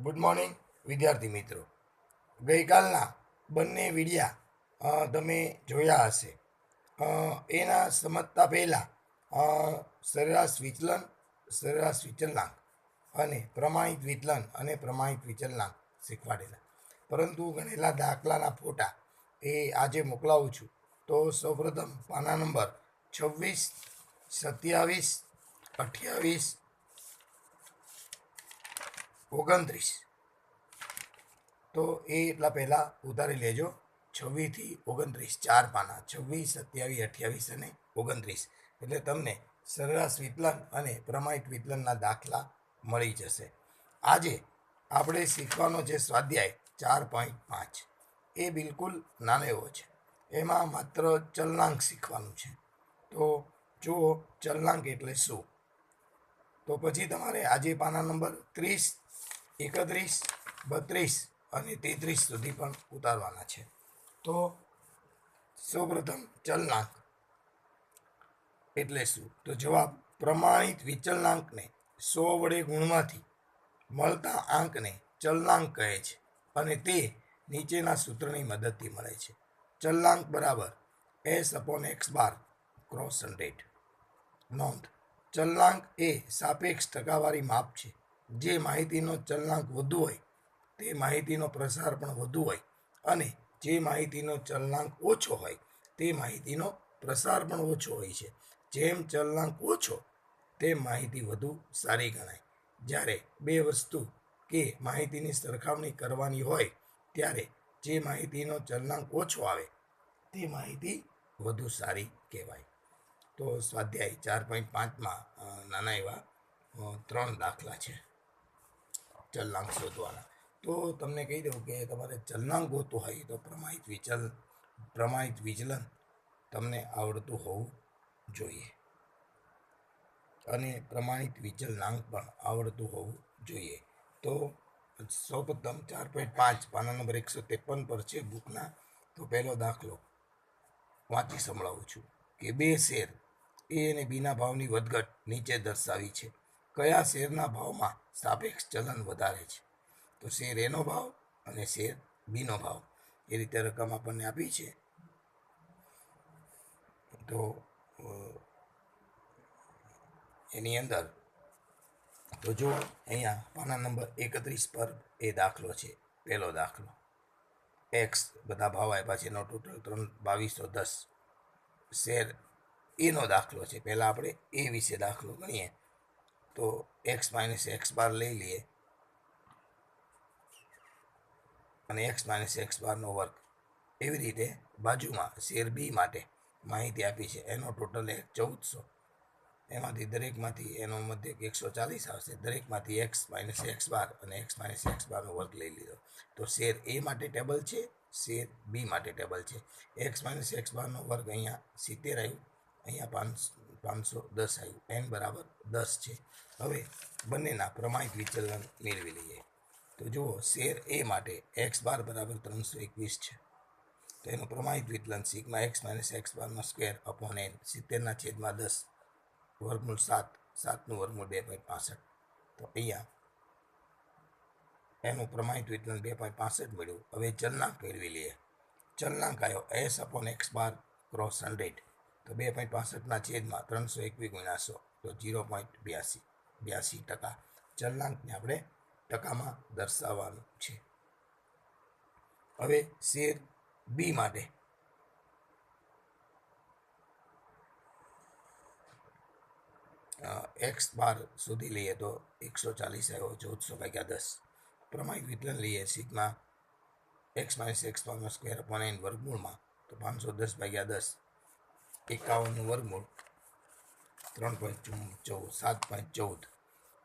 Good morning વિદ્યાર્થી મિત્રો. ગઈકાલના બંને વિડિયા તમે જોયા હશે. એના સમજતા પહેલાં સરેરાશ વિચલન, સરેરાશ વિચલનાંક અને પ્રમાણિત વિચલન અને પ્રમાણિત વિચલનાંક શીખવાડેલા. પરંતુ ગણેલા દાખલાના ફોટા એ આજે મોકલાવું છું. તો સૌપ્રથમ પાના નંબર 26, 27, 28, 29. તો એ એટલા પહેલાં ઉતારી લેજો. 26 થી 29 4 પાના, 26, 27, 28 અને 29. એટલે તમને સરેરાશ વિચલન અને પ્રમાણિત વિચલનના દાખલા મળી જશે. આજે આપણે શીખવાનો છે સ્વાધ્યાય 4.5. એ બિલકુલ નાનો એવો છે. એમાં માત્ર ચલનાંક શીખવાનું છે. તો જુઓ ચલનાંક એટલે શું. તો પછી તમારે આજે પાના નંબર 30, 31, 32 અને 33 સુધી પણ ઉતારવાના છે. તો સૌપ્રથમ ચલનાંક એટલે શું? તો જવાબ પ્રમાણિત વિચલનાંકને 100 વડે ગુણવાથી મળતા આંકને ચલનાંક કહે છે અને તે નીચેના સૂત્રની મદદથી મળે છે. ચલનાંક બરાબર S/X ક્રોસ 100. નોંધ: ચલનાંક એ સાપેક્ષ ટકાવારી માપ છે. જે માહિતીનો ચલનાંક વધુ હોય તે માહિતીનો પ્રસાર પણ વધુ હોય અને જે માહિતીનો ચલનાંક ઓછો હોય તે માહિતીનો પ્રસાર પણ ઓછો હોય છે. જેમ ચલનાંક ઓછો તેમ માહિતી વધુ સારી ગણાય. જ્યારે બે વસ્તુ કે માહિતીની સરખામણી કરવાની હોય ત્યારે જે માહિતીનો ચલનાંક ઓછો આવે તે માહિતી વધુ સારી કહેવાય. તો સ્વાધ્યાય 4.5માં નાના એવા 3 દાખલા છે ચલનાંક શોધવાના. તો તમને કહી દઉં કે તમારે ચલનાંક ગોતવું હોય તો પ્રમાણિત વિચલન તમને આવડતું હોવું જોઈએ અને પ્રમાણિત વિચલનાંક પણ આવડતું હોવું જોઈએ. તો સૌપ્રથમ 4.5 પાના નંબર 153 પર છે બુકના. તો પહેલો દાખલો વાંચી સંભળાવું છું કે બે શેર એ અને બીના ભાવની વધઘટ નીચે દર્શાવી છે. કયા શેરના ભાવમાં સાપેક્ષ ચલન વધારે છે? તો શેર એનો ભાવ અને શેર બીનો ભાવ એ રીતે રકમ આપણને આપી છે. તો એની અંદર તો જો અહીંયા પાના નંબર 31 પર એ દાખલો છે. પહેલો દાખલો એક્સ બધા ભાવ આપ્યા છે. એનો ટોટલ 2210. શેર એનો દાખલો છે. પહેલાં આપણે એ વિશે દાખલો ગણીએ. તો x - x બાર લઈ લઈએ અને x - x બારનો વર્ગ. એવી રીતે બાજુમાં શેર બી માટે માહિતી આપી છે. એનો ટોટલ 1400. એમાંથી દરેકમાંથી એનો મધ્યક 140 આવશે. દરેકમાંથી x - x બાર અને x - x બારનો વર્ગ લઈ લીધો. તો શેર એ માટે ટેબલ છે, શેર બી માટે ટેબલ છે. x - x બારનો વર્ગ અહીંયા 70 આવ્યું, અહીંયા 510 આવ્યું. n બરાબર 10 છે. હવે બંનેના પ્રમાણિત વિચલન મેળવી લઈએ. તો જુઓ શેર એ માટે x બાર બરાબર 321 છે. તો એનું પ્રમાણિત વિચલન સિગ્મા x - x બારનો સ્ક્વેર અપોન n 70/10 વર્ગમૂળ 7, 7નું વર્ગમૂળ 2.65. તો અહીંયા એનું પ્રમાણિત વિચલન 2.65 મળ્યું. હવે ચલનાંક મેળવી લઈએ. ચલનાંક આવ્યો S/X બાર ક્રોસ 100. તો 2.65 321 × 100 તો 0.82%. ચલનાંકને આપણે ટકામાં દર્શાવવાનું છે. હવે શેર બી માટે x બાર શોધી લઈએ તો 140 આવ્યો, 1400/10. પ્રમાણિત વિચલન લઈએ સિગ્મા x - x બારનો સ્ક્વેર અપોન n વર્ગમૂળમાં. તો 510/10 51નું વર્ગમૂળ 7.14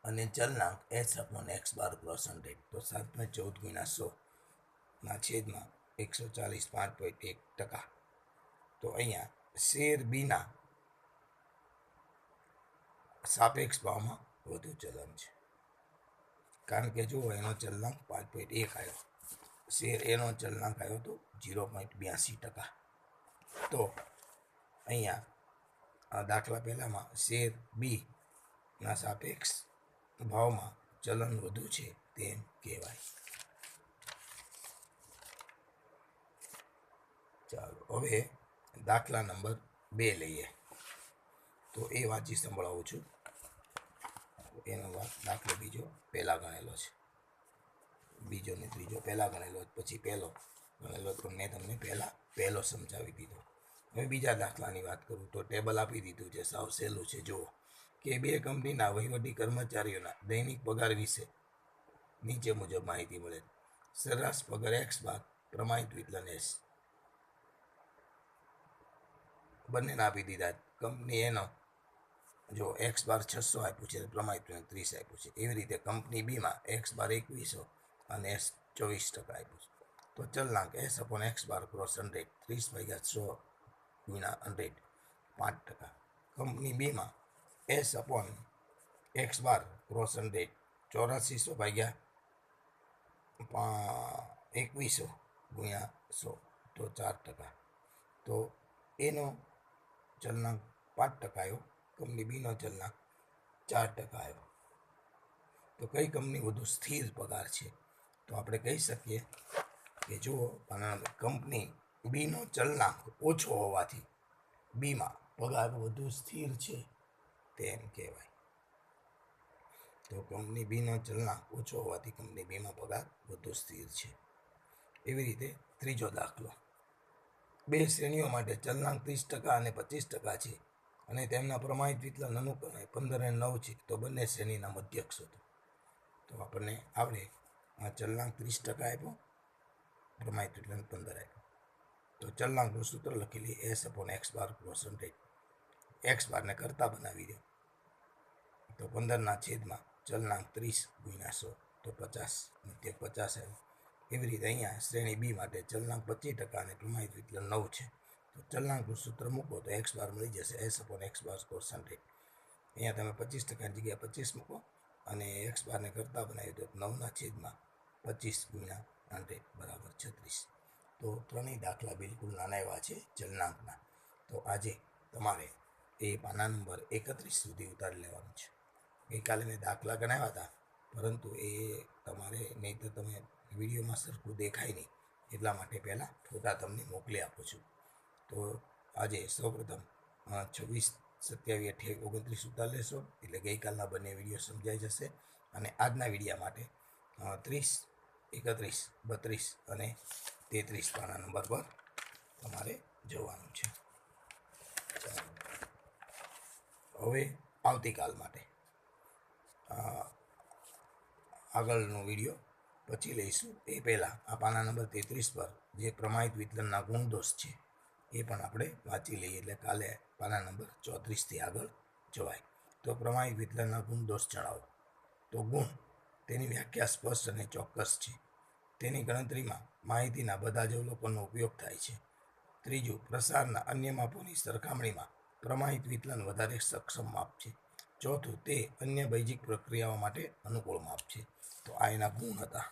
અને ચલનાંક S/X બાર ક્રોસ 100. તો 7.14 × 100/140 5.1%. તો અહીંયા શેર બીના સાપેક્ષ ભાવમાં વધુ ચલન છે. કારણ કે જુઓ એનો ચલનાંક 5.1 આવ્યો, શેર એનો ચલનાંક આવ્યો તો 0.82%. તો અહીંયા આ દાખલા પહેલામાં શેર બી ના સાપેક્ષ ભાવમાં ચલન વધુ છે તેમ કહેવાય. ચાલો હવે દાખલા નંબર 2 લઈએ. તો એ વાંચી સંભળાવું છું. એનો દાખલો બીજો પહેલાં ગણેલો છે, બીજો ને ત્રીજો પહેલાં ગણેલો, પછી પહેલો ગણેલો, તો મેં તમને પહેલો સમજાવી દીધો. હવે બીજા દાખલાની વાત કરું તો ટેબલ આપી દીધું છે, સાવ સહેલું છે. જુઓ કે બે કંપનીના વહીવટી કર્મચારીઓના દૈનિક પગાર વિશે નીચે મુજબ માહિતી મળે. સરેરાશ પગાર એક્સ બાર, પ્રમાણિત વિચલન એસ. બંનેને આપી દીધા. કંપની એનો જો એક્સ બાર 600 આપ્યું છે, પ્રમાણિત 30 આપ્યું છે. એવી રીતે કંપની બીમાં એક્સ બાર 2100 અને એસ 24% આપ્યું છે. તો ચલનાંક S upon x bar cross 100, 30/100 ગુણ્યા 100, 5%. Company બીમાં S upon x bar cross 100, 8400/2100 ગુણ્યા 100, તો 4%. તો એનો ચલનાંક 5% આવ્યો, કંપની બીનો ચલનાંક 4% આવ્યો. તો કઈ કંપની વધુ સ્થિર પગાર છે? તો આપણે કહી શકીએ કે જો કંપની બીનો ચલનાંક ઓછો હોવાથી બીમાં પગાર વધુ સ્થિર છે તેમ કહેવાય. તો કંપની બીનો ચલનાંક ઓછો હોવાથી કંપની બીમાં પગાર વધુ સ્થિર છે. એવી રીતે ત્રીજો દાખલો. બે શ્રેણીઓ માટે ચલનાંક 30% અને 25% છે અને તેમના પ્રમાણિત વિચલન અનુક્રમે 15 અને 9 છે. તો બંને શ્રેણીના મધ્યક શોધો. તો આપણને આવડે આ ચલનાંક 30% આપ્યો, પ્રમાણિત વિચલન 15 આપ્યો. તો ચલનાંકનું સૂત્ર લખી લઈએ, S upon x bar cross 100. X બારને કરતા બનાવી દો તો 15/, ચલનાંક 30 ગુણ્યા 100, તો 50, મધ્યક 50 આવ્યો. એવી રીતે અહીંયા શ્રેણી બી માટે ચલનાંક 25% અને પ્રમાણિત વિચલન 9 છે. તો ચલનાંકનું સૂત્ર મૂકો તો એક્સ બાર મળી જશે, S upon x bar cross 100. અહીંયા તમે 25%ની જગ્યાએ 25 મૂકો અને એક્સ બારને કરતા બનાવી દો 9/25 ગુણ્યા 100 બરાબર 36. તો ત્રણેય દાખલા બિલકુલ નાના એવા છે ચલનાંકના. તો આજે તમારે એ પાના નંબર 31 સુધી ઉતારી લેવાનું છે. ગઈકાલે મેં દાખલા ગણાવ્યા હતા, પરંતુ એ તમારે નહીં તો તમે વિડીયોમાં સરખું દેખાય નહીં, એટલા માટે પહેલાં ફોટા તમને મોકલી આપું છું. તો આજે સૌપ્રથમ 26, 27, 28, 29 ઉતારી લેશો એટલે ગઈકાલના બંને વિડીયો સમજાઈ જશે. અને આજના વિડીયા માટે 30, 31, 32 અને 33 પાના નંબર પર તમારે જવાનું છે. હવે આવતીકાલ માટે આગળનો વિડીયો પછી લઈશું. એ પહેલાં આ પાના નંબર 33 પર જે પ્રમાણિત વિચલનના ગુણદોષ છે એ પણ આપણે વાંચી લઈએ, એટલે કાલે પાના નંબર 34થી આગળ જવાય. તો પ્રમાણિત વિચલનના ગુણદોષ જણાવો. તો ગુણ તેની વ્યાખ્યા સ્પષ્ટ અને ચોક્કસ છે. તેની ગણતરીમાં માહિતીના બધા જ અવલોકનનો ઉપયોગ થાય છે. ત્રીજું, પ્રસારના અન્ય માપોની સરખામણીમાં પ્રમાણિત વિચલન વધારે સક્ષમ માપ છે. ચોથું, તે અન્ય બૈજિક પ્રક્રિયાઓ માટે અનુકૂળ માપ છે. તો આ એના ગુણ હતા.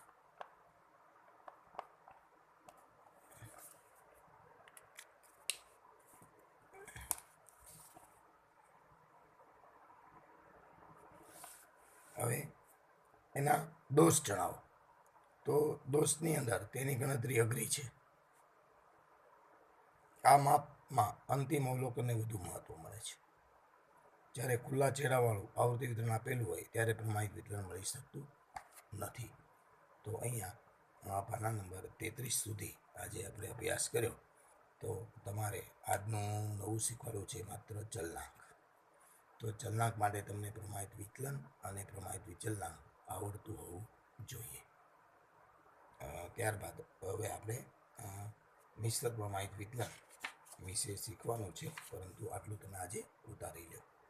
હવે એના દોષ જણાવો. તો દોષની અંદર તેની ગણતરી અઘરી છે. આ માપમાં અંતિમ અવલોકનને વધુ મહત્વ મળે છે. જ્યારે ખુલ્લા છેડાવાળું આવૃત્તિ વિતરણ આપેલું હોય ત્યારે પ્રમાણિત વિતરણ મળી શકતું નથી. તો અહીંયા પાના નંબર 33 સુધી આજે આપણે અભ્યાસ કર્યો. તો તમારે આજનું નવું શીખવાનું છે માત્ર ચલનાંક. તો ચલનાંક માટે તમને પ્રમાણિત વિચલન અને પ્રમાણિત વિચલનાંક આવડતું હોવું જોઈએ. ત્યારબાદ હવે આપણે મિશ્ર પ્રમાણિત વિચલન વિશે શીખવાનું છે, પરંતુ આટલું તમે આજે ઉતારી લો.